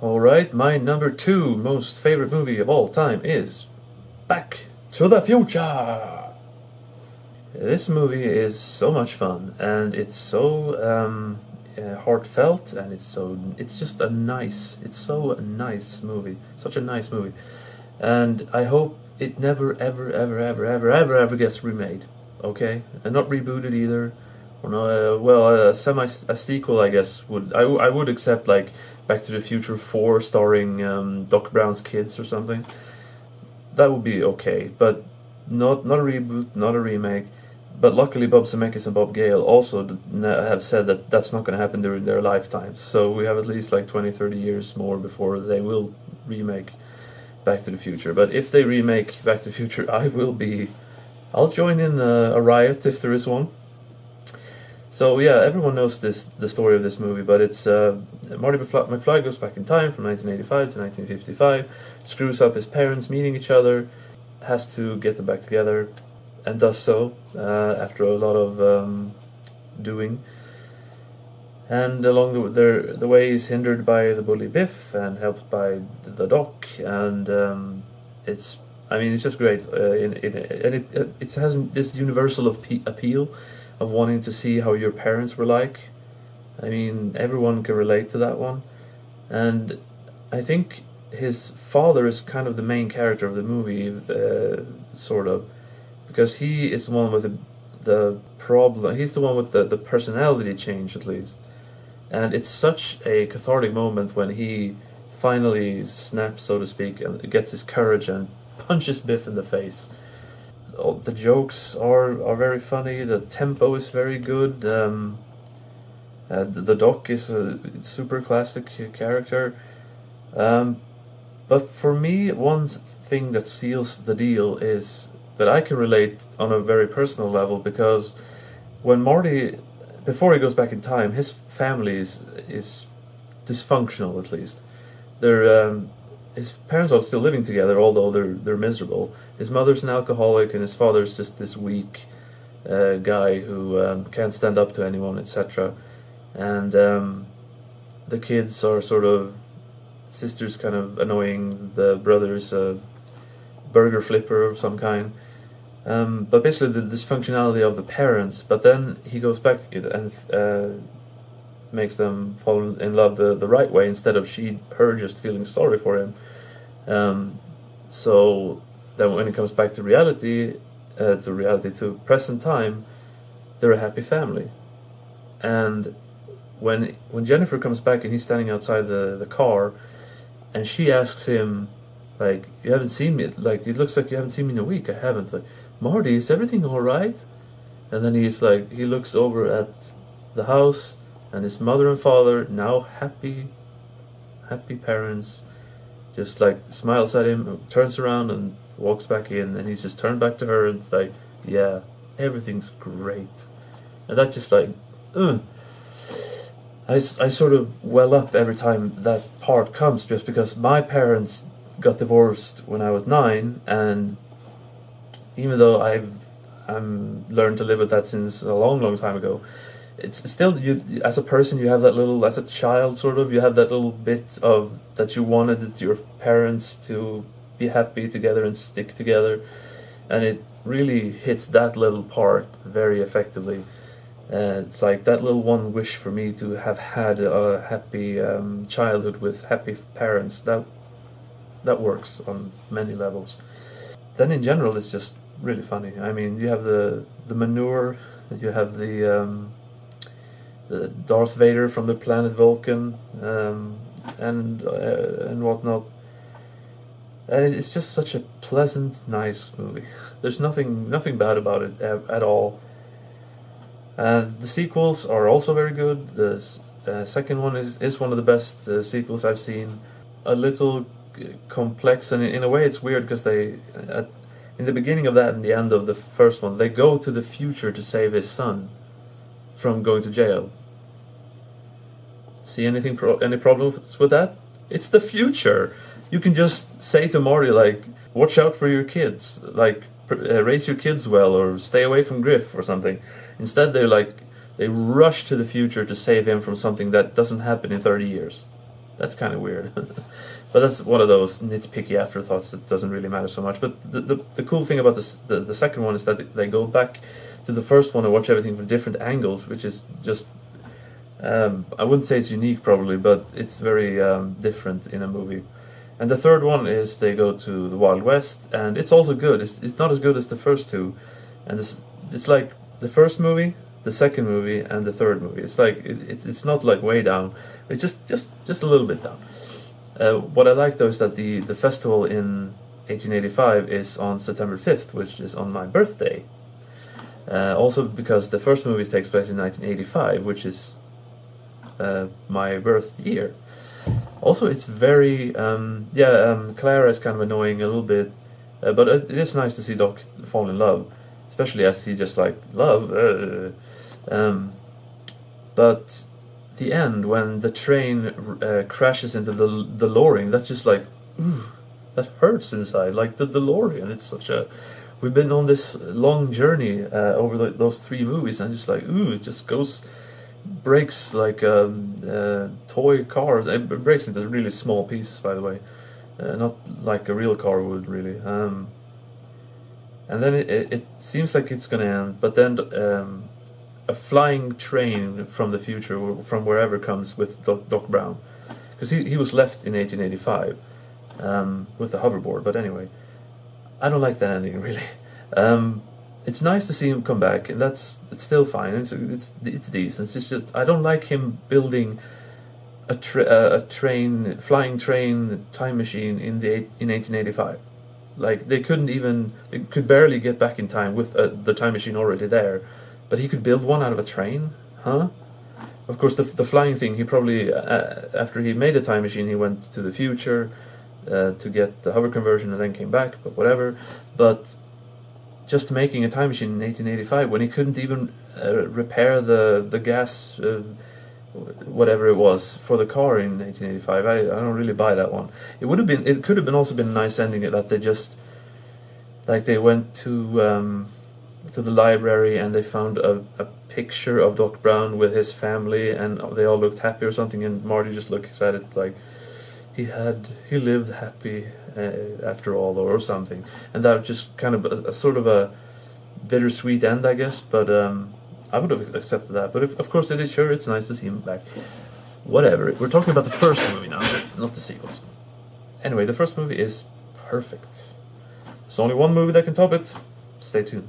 Alright, my number 2 most favorite movie of all time is Back to the Future. This movie is so much fun, and it's so heartfelt, and it's just it's so a nice movie, such a nice movie, and I hope it never ever gets remade, okay, and not rebooted either, or no, a sequel I guess I would accept, like Back to the Future 4 starring Doc Brown's kids or something. That would be okay, but not a reboot, not a remake. But luckily, Bob Zemeckis and Bob Gale also have said that that's not going to happen during their lifetimes. So we have at least like 20, 30 years more before they will remake Back to the Future. But if they remake Back to the Future, I'll join in a riot if there is one. So yeah, everyone knows the story of this movie, but it's Marty McFly goes back in time from 1985 to 1955, screws up his parents meeting each other, has to get them back together, and does so after a lot of doing. And along the way, he's hindered by the bully Biff and helped by the Doc, and it's just great. It has this universal appeal of wanting to see how your parents were like. I mean, everyone can relate to that one, and I think his father is kind of the main character of the movie, sort of. Because he is the one with the problem. He's the one with the personality change, at least. And it's such a cathartic moment when he finally snaps, so to speak, and gets his courage and punches Biff in the face. The jokes are very funny. The tempo is very good. The Doc is a super classic character. But for me, one thing that seals the deal is that I can relate on a very personal level, because when Marty, before he goes back in time, his family is dysfunctional, at least. His parents are still living together, although they're miserable. His mother's an alcoholic, and his father's just this weak guy who can't stand up to anyone, etc. And the kids are sort of, sister's kind of annoying, the brother's a burger flipper of some kind. But basically the dysfunctionality of the parents. But then he goes back and makes them fall in love the right way, instead of her just feeling sorry for him. So then when it comes back to reality, to present time, they're a happy family. And when Jennifer comes back and he's standing outside the car, and she asks him, like, you haven't seen me, like, it looks like you haven't seen me in a week. I haven't. Like, Marty, is everything all right? And then he's like, he looks over at the house, and his mother and father, now happy parents, just like smiles at him, turns around and walks back in, and he's just turned back to her and it's like, yeah, everything's great. And that just like, I sort of well up every time that part comes, just because my parents got divorced when I was 9, and even though I've learned to live with that since a long time ago, it's still, you as a person, you have that little, as a child sort of, you have that little bit of that you wanted your parents to be happy together and stick together, and it really hits that little part very effectively. It's like that little one wish for me to have had a happy childhood with happy parents. That works on many levels. Then in general, it's just really funny. I mean, you have the manure, you have the Darth Vader from the planet Vulcan, and whatnot. And it's just such a pleasant, nice movie. There's nothing bad about it at all. And the sequels are also very good. The second one is one of the best sequels I've seen. A little complex, and in a way it's weird, because they in the beginning of that and the end of the first one, they go to the future to save his son from going to jail. See any problems with that? It's the future. You can just say to Marty, like, watch out for your kids, like, raise your kids well, or stay away from Griff or something. Instead, they rush to the future to save him from something that doesn't happen in 30 years. That's kind of weird. But that's one of those nitpicky afterthoughts that doesn't really matter so much. But the cool thing about the second one is that they go back to the first one and watch everything from different angles, which is just I wouldn't say it's unique probably, but it's very different in a movie. And the third one is they go to the Wild West, and it's also good. It's not as good as the first two, and it's like the first movie, the second movie, and the third movie. It's like it's not like way down. It's just a little bit down. What I like though is that the festival in 1885 is on September 5th, which is on my birthday. Also because the first movie takes place in 1985, which is my birth year. Also, it's very Clara is kind of annoying a little bit, but it is nice to see Doc fall in love, especially as he just like love. But the end when the train crashes into the DeLorean, that's just like, ooh, that hurts inside. Like the DeLorean, it's such a. We've been on this long journey over those three movies, and just like, ooh, it just breaks like toy cars. It breaks into really small pieces, by the way, not like a real car would really. And then it seems like it's gonna end, but then a flying train from the future, from wherever, comes with Doc Brown, because he was left in 1885 with the hoverboard. But anyway, I don't like that ending really. It's nice to see him come back, and it's still fine. It's decent. It's just I don't like him building a flying train time machine in 1885. Like they could barely get back in time with the time machine already there. But he could build one out of a train, huh? Of course, the flying thing, he probably, after he made the time machine, he went to the future to get the hover conversion and then came back, but whatever. But just making a time machine in 1885 when he couldn't even repair the gas, whatever it was, for the car in 1885, I don't really buy that one. It could have been also been a nice ending that they just, like they went to the library and they found a picture of Doc Brown with his family and they all looked happy or something, and Marty just looked at it like he lived happy after all, or something, and that just kind of a sort of a bittersweet end, I guess. But I would have accepted that. But of course it is, sure, it's nice to see him back. Whatever. We're talking about the first movie now, not the sequels. Anyway, the first movie is perfect. There's only one movie that can top it. Stay tuned.